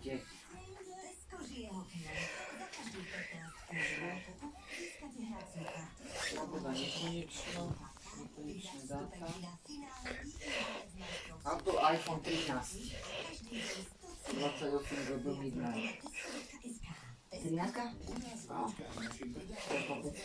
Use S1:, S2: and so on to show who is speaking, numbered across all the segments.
S1: určite. Sloboda nekonečno, nekonečné dáta. Auto iPhone 13. 28 GB midnight.
S2: 13?
S1: No.
S2: To je vôbec.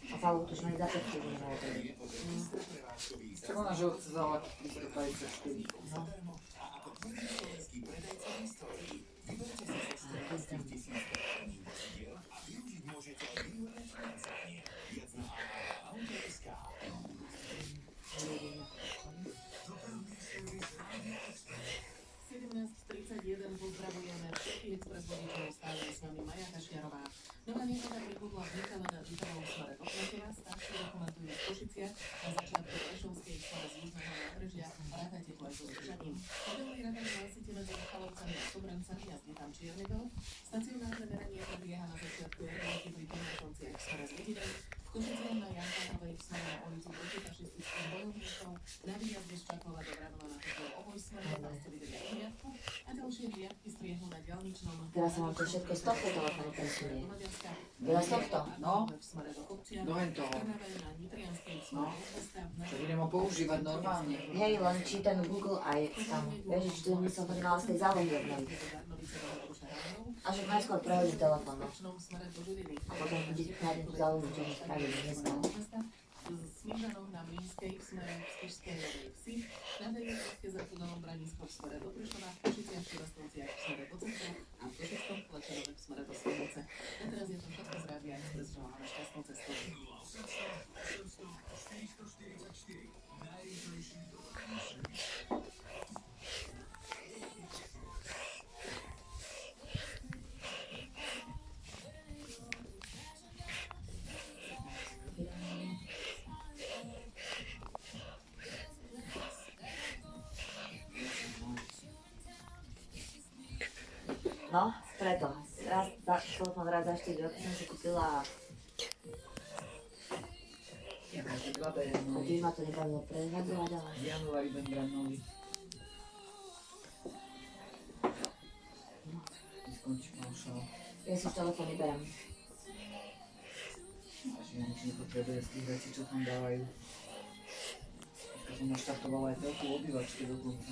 S2: A Pavel to už mali za 5 hodín.
S1: Čo ona, že odcezala 354?
S2: No.
S3: Pozdravujeme všetkých Express vodičov, stále s vami Maja Kašňarová. Nová nehoda pribudla v Nikale na Žitovom smere do Kvetova, starší dokumentuje v Košiciach na začiatku Prešovskej smere z južného nábrežia, rátajte tu aj so zdržaním. Mobilný radar hlasíte medzi Michalovcami a Sobrancami a znie tam Čierny Veľ. Stacionárne meranie prebieha na začiatku jednotky pri Tomášovciach v smere z Vidiny, v Košiciach na Jankánovej v smere na ulicu protifašistických bojovníkov, na výjazde z Čakova do Vravova na Tokio oboj smere, tam ste videli riadku a ďalšie riadky striehnú na diaľničnom.
S2: Teraz sa vám to všetko z tohto telefónu presunie. Byla z tohto?
S1: No. Do hen toho. No. Čo budem ho používať normálne.
S2: Hej, len či ten Google aj tam, vieš, že tu by som to nemala z tej zálohy obnoviť. A že najskôr prehodí telefón, no. A potom budete nájsť tú zálohu, čo mi spravili dneska.
S3: Smížanou na Mlínskej v smere v Spišskej Novej Vsi, na Dejovské za tunelom Branisko v smere do Prešova, v Košiciach či Rostrovciach v smere do Centra a v Košickom Klečanove v smere do Slovice. A teraz je to všetko z Rádia Express, želáme šťastnú cestu.
S2: No, preto. Telefón raz za 4 roky som si kúpila a tým ma to nebavilo prehľadzovať, ale...
S1: V januári budem brať nový. Skončí paušal.
S2: Ja si už telefón neberám.
S1: Takže ja nič nepotrebuje z tých vecí, čo tam dávajú. Dneska som naštartoval aj telku obývačky dokonca.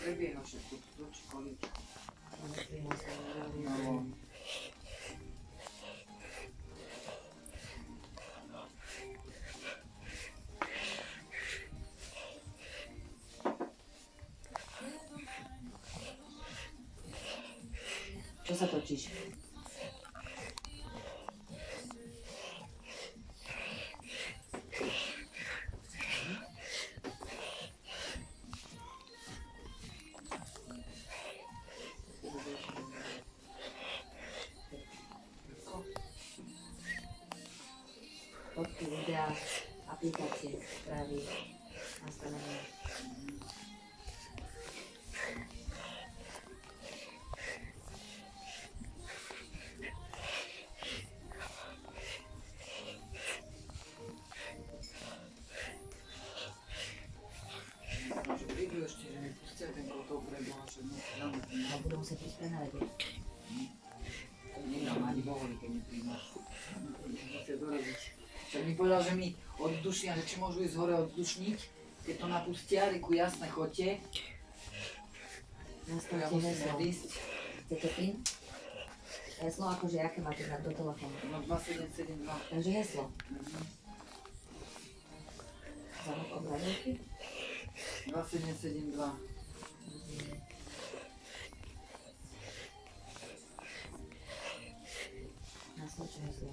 S1: Prebieha všetko, to či kolíčko. No.
S2: Čo sa točíš? Fotky, videa, aplikácie, správy, nastavenia.
S1: Prídu ešte, že mi pustia ten kotov preboha, že no,
S2: A budú musieť prísť pre narede.
S1: nedám ani boholi, keď nepríjmaš. Musia dorobiť. Však mi povedal, že mi oddušnia, že či môžu ísť hore oddušniť, keď to napustia, reku jasné, chodte. Ja musím odísť.
S2: Chcete PIN? Heslo akože, aké máte dať do telefónu?
S1: No 2772.
S2: Takže heslo. Zamok obrazovky?
S1: 2772.
S2: Nasledčné heslo.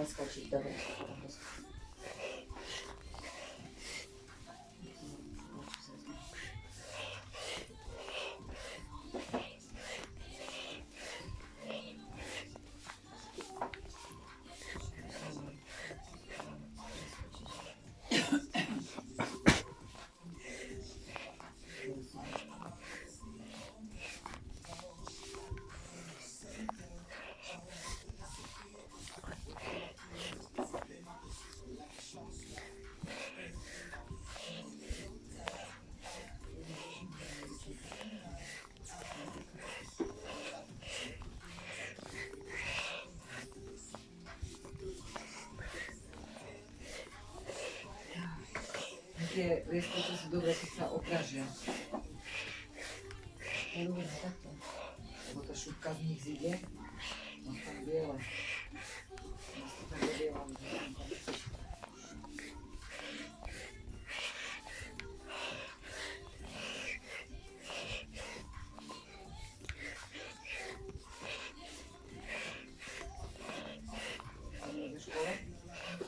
S2: preskočiť, dobre.
S1: Tie rieškoce sú dobré, keď sa opražia.
S2: Ja ľúbim takto.
S1: Lebo tá šupka z nich zide. No tam biele. No to tam biela.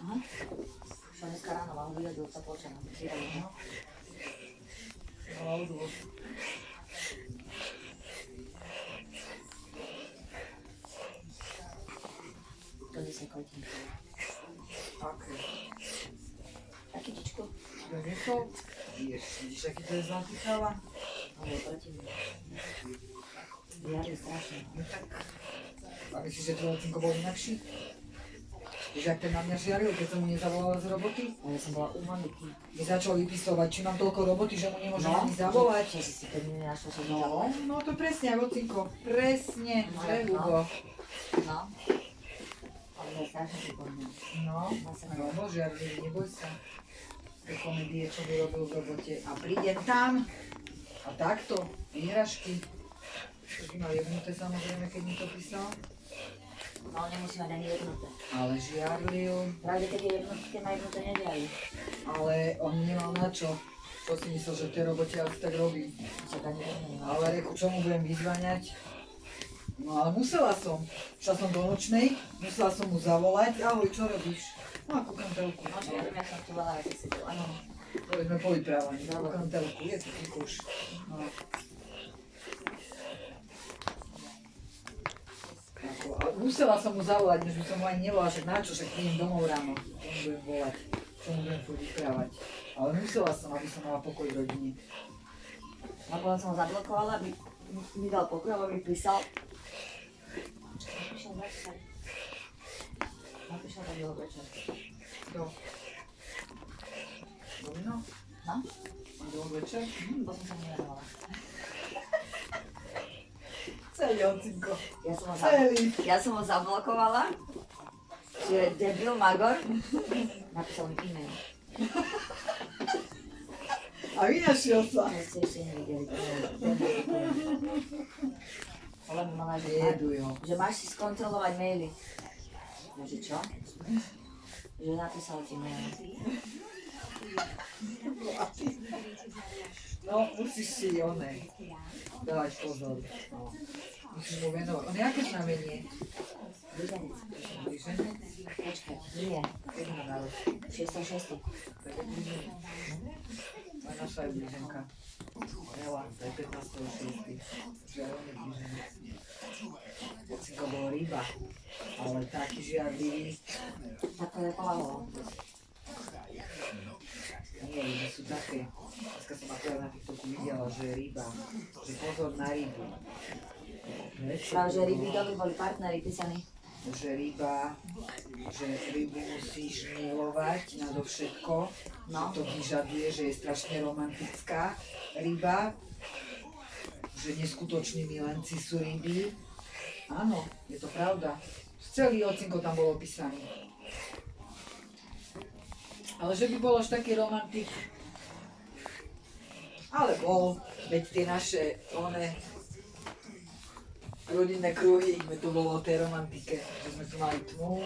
S2: Aha. Čo dneska ráno vám vyjadil sa počanom.
S1: No. Mala odvoz.
S2: To 10 kotín.
S1: Aké?
S2: Taký tičko.
S1: To je to? Vidíš, aký to je zlatý chala?
S2: Ale proti mne. Vyjadil strašne.
S1: No tak. A myslíš, že tvoj ocinko bol inakší? Vieš, jak ten na mňa žiaril, keď som mu nezavolala z roboty?
S2: A ja som bola u mamiky.
S1: Mi začal vypisovať, či mám toľko roboty, že mu nemôžem ani zavolať.
S2: Že si 5 minút našla, že mi
S1: No,
S2: zavolať.
S1: no to presne, ocinko. Presne,
S2: No,
S1: že
S2: no.
S1: Hugo.
S2: No. Ale ja strašne pripomínam.
S1: No, no, žiarlivý, neboj sa. Tie komedie, čo by robil v robote. A prídem tam a takto, výhražky. To by mal jebnuté samozrejme, keď mi to písal.
S2: No, nemusí mať ani jednoté.
S1: Ale žiarlil.
S2: Pravde, keď je jednotke, má jednoté nežiali.
S1: Ale on nemal na čo. Čo si myslel, že v tej robote asi tak robí.
S2: Však ani jedno nemá.
S1: Ale reku, čo mu budem vyzvaňať? No ale musela som. Šla som do nočnej, musela som mu zavolať. Ahoj, čo robíš? No a kúkam telku.
S2: No, že ja viem, jak som čúvala, ako si to. Áno.
S1: To sme povyprávali. Kúkam telku, je to kúkuš. No. A musela som mu zavolať, než by som mu ani nevolala, však na čo, však prídem domov ráno. Čo mu budem volať, čo mu budem furt vyprávať. Ale musela som, aby som mala pokoj v rodine.
S2: No, potom som ho zablokovala, aby mi dal pokoj, aby mi písal. Napíšal tak jeho večer.
S1: Kto? Domino?
S2: No?
S1: A do večer?
S2: Potom som nevenovala.
S1: Celý ocinko.
S2: Ja som ho zablokovala, že debil Magor napísal mi e-mail.
S1: A vynašiel sa.
S2: To ste ešte nevideli. Ale mi mala, že máš si skontrolovať maily. Že čo? Že napísal ti mail.
S1: No, musíš si dávať pozor. No. Musíš mu venovať. On je aké znamenie?
S2: Blíženec.
S1: Blíženec?
S2: Počkaj, nie.
S1: Kedy má národ?
S2: 6.6.
S1: To je blíženec. Moja naša je blíženka. Ela, to je 15.6. Že aj on je blíženec. Ocinko bol ryba, ale taký žiadlivý.
S2: Tak to je povahovo.
S1: Nie, ryby sú také. Dneska som akorát na TikToku videla, že je ryba. Že pozor na rybu.
S2: Práve, že ryby dobrí boli partneri písaní.
S1: Že rybu musíš milovať nadovšetko.
S2: No.
S1: Že to vyžaduje, že je strašne romantická ryba. Že neskutoční milenci sú ryby. Áno, je to pravda. Celý ocinko tam bol opísaný. Ale že by bol až taký romantik. Ale bol, veď tie naše rodinné kruhy, sme tu bolo o tej romantike, že sme tu mali tmu,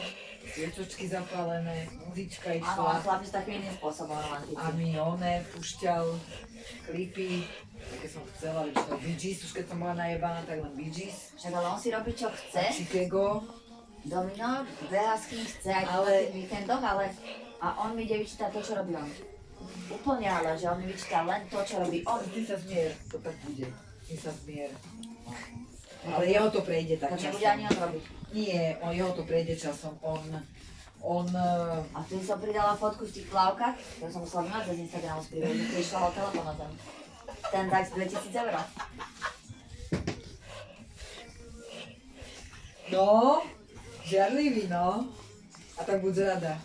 S1: sviečočky zapálené, muzička
S2: Áno, a
S1: išla
S2: chlapi s takým iným spôsobom romantickým.
S1: a mi púšťal klipy, také som chcela, veď to Bee Gees, už keď som bola najebaná, tak len Bee Gees.
S2: Však ale on si robí čo chce.
S1: Chicago,
S2: Domino, veľa s kým chce aj
S1: Ale-
S2: na tých víkendoch, ale a on mi ide vyčítať to, čo robí on. Úplne ale, že on mi vyčíta len to, čo robí on.
S1: Ty sa zmier, to tak bude. Ty sa zmier. Ale jeho to prejde tak
S2: Takže bude
S1: časom.
S2: ani on robiť.
S1: Nie, jeho to prejde časom.
S2: A vtedy som pridala fotku v tých plavkách, ktorú som musela vymať z Instagramu z príbehu, že prišla ho telefón na ten. Ten dať 2000 eur.
S1: No, žiarlivý, no. A tak buď rada.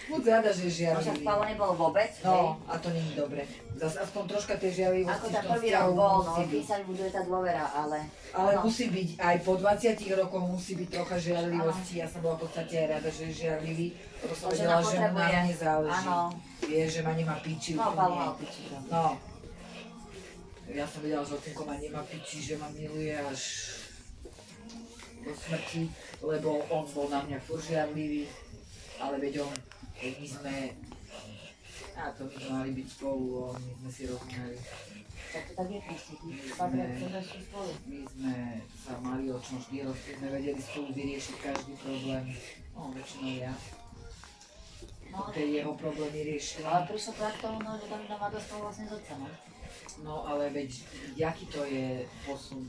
S1: Buď rada, že je
S2: No však
S1: žiarlivý.
S2: Pavlo nebol vôbec, hej.
S1: No, a to nie je dobre. Zas aspoň troška tej žiarlivosti
S2: Ako
S1: v
S2: tá
S1: tom
S2: prvý
S1: vzťahu
S2: rok bol, no,
S1: musí byť.
S2: keď sa buduje tá dôvera, ale...
S1: Ale
S2: áno.
S1: musí byť, aj po 20 rokoch musí byť trocha žiarlivosti. Ja som bola v podstate aj rada, že je žiarlivý, lebo som
S2: To
S1: vedela,
S2: žena
S1: že mu na
S2: potrebuje.
S1: mne záleží.
S2: Áno.
S1: Vie, že ma nemá piči.
S2: No,
S1: úplne.
S2: Pavlo mal piči, no.
S1: No. Ja som vedela, že ocinko ma nemá piči, že ma miluje až do smrti, lebo on bol na mňa furt žiarlivý, ale veď on, veď my sme, a to my sme mali byť spolu, my sme si rozumeli.
S2: Tak to tak je proste, ty patria sú spolu.
S1: My sme sa mali o čom vždy rozprávať, sme vedeli spolu vyriešiť každý problém, no väčšinou ja.
S2: No,
S1: Tie jeho problémy riešila.
S2: ale prišlo to k tomu, no, že Domino ma dostal vlastne z otca, no.
S1: No ale veď, jaký to je posun?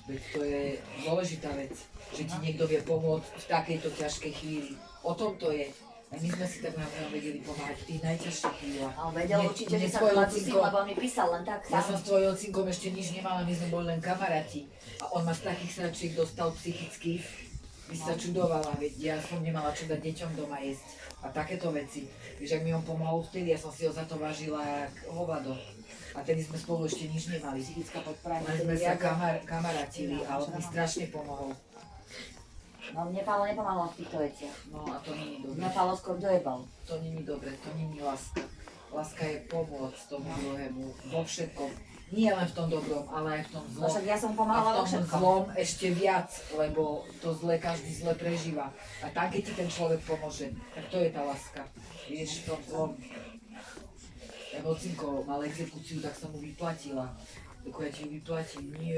S1: Veď to je dôležitá vec, že ti niekto vie pomôcť v takejto ťažkej chvíli. O tom to je. A my sme si tak navzájom vedeli pomáhať v tých najťažších chvíľach.
S2: A on vedel
S1: Mne-
S2: určite,
S1: mne
S2: že sa
S1: tvoj
S2: chlapci,
S1: ocinko-
S2: lebo on mi písal len tak
S1: Ja som
S2: sám.
S1: s tvojím ocinkom ešte nič nemala, my sme boli len kamaráti. A on ma z takých sračiek dostal psychických. By sa čudovala, veď ja som nemala čo dať deťom doma jesť. A takéto veci. Vieš, ak mi on pomohol vtedy, ja som si ho za to vážila jak hovado. A tedy sme spolu ešte nič nemali.
S2: Psychická podpora.
S1: Len sme sa kamarátili a on mi strašne pomohol.
S2: No mne Pavlo nepomáhal v týchto veciach.
S1: No a to nie je dobre.
S2: Mňa Pavlo skôr dojebal.
S1: To nie je dobre, to nie je láska. Láska je pomôcť tomu druhému vo všetkom. Nie len v tom dobrom, ale aj v tom
S2: No
S1: zlom.
S2: však ja som
S1: A
S2: pomáhala
S1: v
S2: vo
S1: tom
S2: všetkom.
S1: zlom ešte viac, lebo to zle každý zle prežíva. A tak, keď ti ten človek pomôže, tak to je tá láska. Vieš, v tom zlom. Jak ocinko mal exekúciu, tak som mu vyplatila. Tak ja ti ju vyplatím, nie,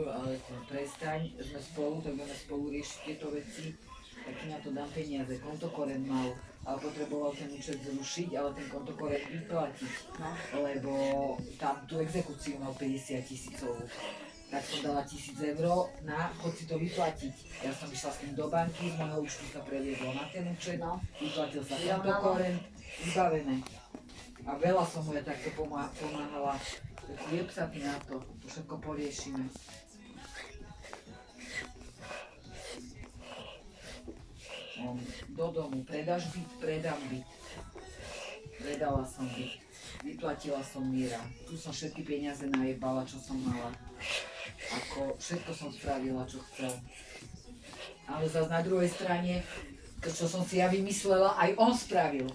S1: ale to prestaň, sme spolu, tak budeme spolu riešiť tieto veci. Tak ti na to dám peniaze, kontokorent mal, ale potreboval ten účet zrušiť, ale ten kontokorent vyplatiť.
S2: No.
S1: Lebo tam tú exekúciu mal 50 000. Tak som dala 1000 eur na, choď si to vyplatiť. Ja som išla s tým do banky, z môjho účtu sa previedlo na ten účet,
S2: No.
S1: vyplatil sa
S2: Vyrovnalo.
S1: kontokorent, vybavené. A veľa som mu ja takto pomáhala. Tak liep sa ty na to všetko poriešime. Do domu, predáš byt, predám byt. Predala som byt, vyplatila som Míra. Tu som všetky peniaze najebala, čo som mala. Ako všetko som spravila, čo chcel. Ale zase na druhej strane, to čo som si ja vymyslela, aj on spravil.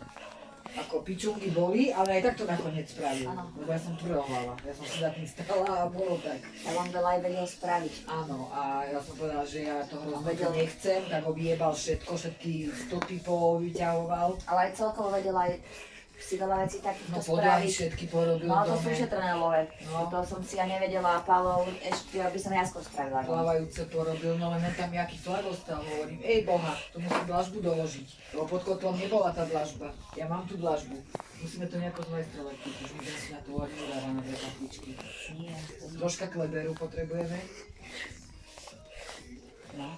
S1: Ako pičunky boli, ale aj tak to nakoniec spravil.
S2: Áno.
S1: Lebo ja som tvrdohlava. Ja som si za tým stala a bolo tak.
S2: Ja vám veľa aj vedel spraviť.
S1: Áno, a ja som povedala, že ja to hrozne
S2: Vedel.
S1: nechcem, tak ho vyjebal všetko, všetky stopy vyťahoval.
S2: Ale aj celkovo vedel aj si veľa vecí takýchto
S1: No podľahy
S2: spraviť.
S1: všetky porobil
S2: No
S1: v
S2: to sú
S1: dome.
S2: ušetrené love.
S1: No.
S2: To som si ja nevedela a Pavlo ešte by som ja skôr spravila.
S1: Plávajúce porobil, no len tam jaký flag ostal, hovorím, ej boha, tu musím dlažbu doložiť, lebo pod kotlom nebola tá dlažba, ja mám tú dlažbu, musíme to nejako zmajstrovať, už musím si na to odmúdara na dve kartičky.
S2: Nie, to nie.
S1: Troška kleberu potrebujeme,
S2: No.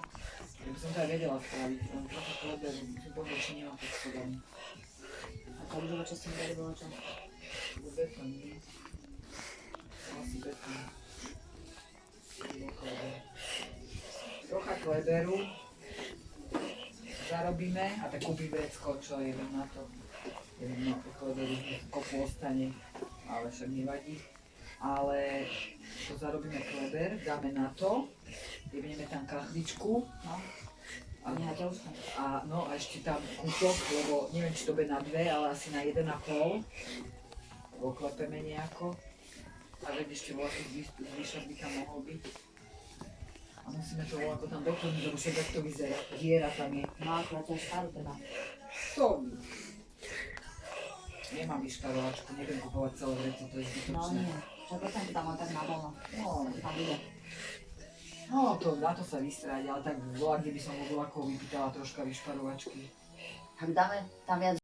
S1: ja by som to aj vedela spraviť, len troška kleberu, musím povedať, či nemám pod schodami.
S2: A to už čo ste mi dali bolo čo?
S1: Betón, nie? Asi betón. Trocha kleberu zarobíme a tak kúpim vrecko, čo jedem na to. Jedem na to kleberu, kopu ostane, ale však nevadí. Ale to zarobíme kleber, dáme na to, jebneme tam kachličku
S2: No.
S1: a,
S2: Nie, ťa už ne.
S1: no, a ešte tam kúsok, lebo neviem, či to bude na 2, ale asi na 1,5. Oklepeme nejako. A veď ešte voľaký zvyšok by tam mohol byť. A musíme to voľako tam doplniť, lebo však jak to vyzerá. Diera tam je.
S2: No akurát ťa štáru teda.
S1: To... Nemám vyšparovačku, nebudem kupovať celé veci, to je
S2: No
S1: zbytočné.
S2: nie. Však to tam len tak na voľno.
S1: No,
S2: Tam bude.
S1: No, to, na to sa vystrať, ale tak bola, kde by som od voľakov vypýtala troška vyšparovačky.
S2: Tak dáme tam viac